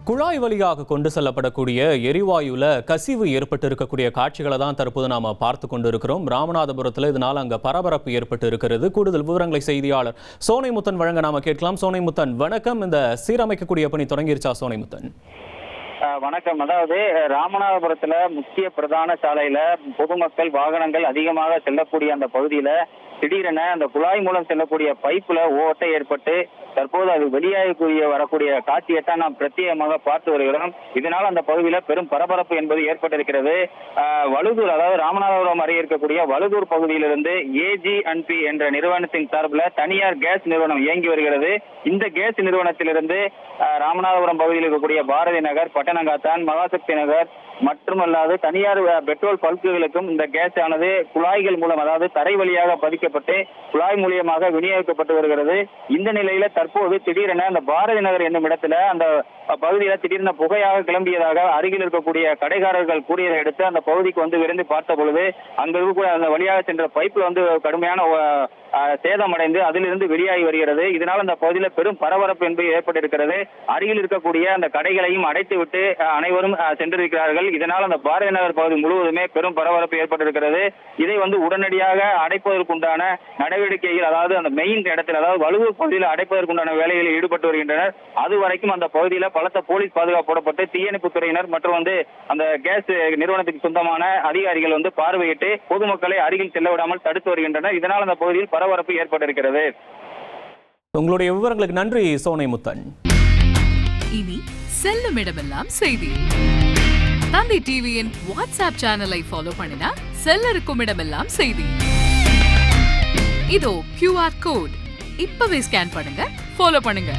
குழாய் வழியாக கொண்டு செல்லப்படக்கூடிய எரிவாயுல கசிவு ஏற்பட்டு இருக்கக்கூடிய காட்சிகளை தான் தற்போது நாம பார்த்து கொண்டிருக்கிறோம். ராமநாதபுரத்தில் இதனால் அங்க பரபரப்பு ஏற்பட்டு இருக்கிறது. கூடுதல் விவரங்களை செய்தியாளர் சோனைமுத்தன் வழங்க நாம கேட்கலாம். சோனைமுத்தன், வணக்கம். இந்த சீரமைக்கக்கூடிய பணி தொடங்கிருச்சா சோனைமுத்தன்? வணக்கம். அதாவது ராமநாதபுரத்துல முக்கிய பிரதான சாலையில பொதுமக்கள் வாகனங்கள் அதிகமாக செல்லக்கூடிய அந்த பகுதியில திடீரென அந்த குழாய் மூலம் செல்லக்கூடிய பைப்புல ஓட்டை ஏற்பட்டு தற்போது அது வெளியாகக்கூடிய வரக்கூடிய காட்சியைத்தான் நாம் பிரத்யேகமாக பார்த்து வருகிறோம். இதனால் அந்த பகுதியில பெரும் பரபரப்பு என்பது ஏற்பட்டிருக்கிறது. வழுதூர், அதாவது ராமநாதபுரம் அருகே இருக்கக்கூடிய வழுதூர் பகுதியிலிருந்து AG&P என்ற நிறுவனத்தின் சார்பில் தனியார் கேஸ் நிறுவனம் இயங்கி வருகிறது. இந்த கேஸ் நிறுவனத்திலிருந்து ராமநாதபுரம் பகுதியில் இருக்கக்கூடிய பாரதி நகர், பட்டணங்காத்தான், மகாசக்தி நகர் மட்டுமல்லாது தனியார் பெட்ரோல் பல்குகளுக்கும் இந்த கேஸ் ஆனது குழாய்கள் மூலம், அதாவது தரை வழியாக பதிக்கப்பட்டு குழாய் மூலியமாக விநியோகிக்கப்பட்டு வருகிறது. இந்த நிலையில தற்போது திடீரென அந்த பாரதி நகர் என்னும் இடத்துல அந்த பகுதியில திடீரென புகையாக கிளம்பியதாக அருகில் இருக்கக்கூடிய கடைக்காரர்கள் கூறியதை எடுத்து அந்த பகுதிக்கு வந்து விரைந்து பார்த்த பொழுது அங்க இருக்கக்கூடிய அந்த வழியாக சென்ற பைப்ல வந்து கடுமையான சேதமடைந்து அதிலிருந்து வெளியாகி வருகிறது. இதனால் அந்த பகுதியில் பெரும் பரபரப்பு என்பது ஏற்பட்டிருக்கிறது. அருகில் இருக்கக்கூடிய அந்த கடைகளையும் அடைத்து விட்டு அனைவரும் சென்றிருக்கிறார்கள். இதனால் அந்த பாரதி நகர் பகுதி முழுவதுமே பெரும் பரபரப்பு ஏற்பட்டிருக்கிறது. இதை வந்து உடனடியாக அடைப்பதற்குண்டான நடவடிக்கைகள், அதாவது அந்த மெயின் இடத்தில், அதாவது வழுவூர் பகுதியில் அடைப்பதற்குண்டான வேலைகளில் ஈடுபட்டு வருகின்றனர். அதுவரைக்கும் அந்த பகுதியில் பலத்த போலீஸ் பாதுகாப்பு போடப்பட்டு தீயணைப்பு துறையினர் மற்றும் வந்து அந்த கேஸ் நிறுவனத்துக்கு சொந்தமான அதிகாரிகள் வந்து பார்வையிட்டு பொதுமக்களை அருகில் செல்ல விடாமல் தடுத்து வருகின்றனர். இதனால் அந்த பகுதியில் பரபரப்பு ஏற்பட்டிருக்கிறது. உங்களுடைய விவரங்களுக்கு நன்றி சோனைமுத்தன். இனி செல்லும் இடமெல்லாம் செய்தி. தந்தை டிவியின் வாட்ஸ்அப் சேனலை ஃபாலோ பண்ணினா செல்ல இருக்கும் இடமெல்லாம் செய்தி. இதோ QR கோட், இப்பவே ஸ்கேன் பண்ணுங்க, ஃபாலோ பண்ணுங்க.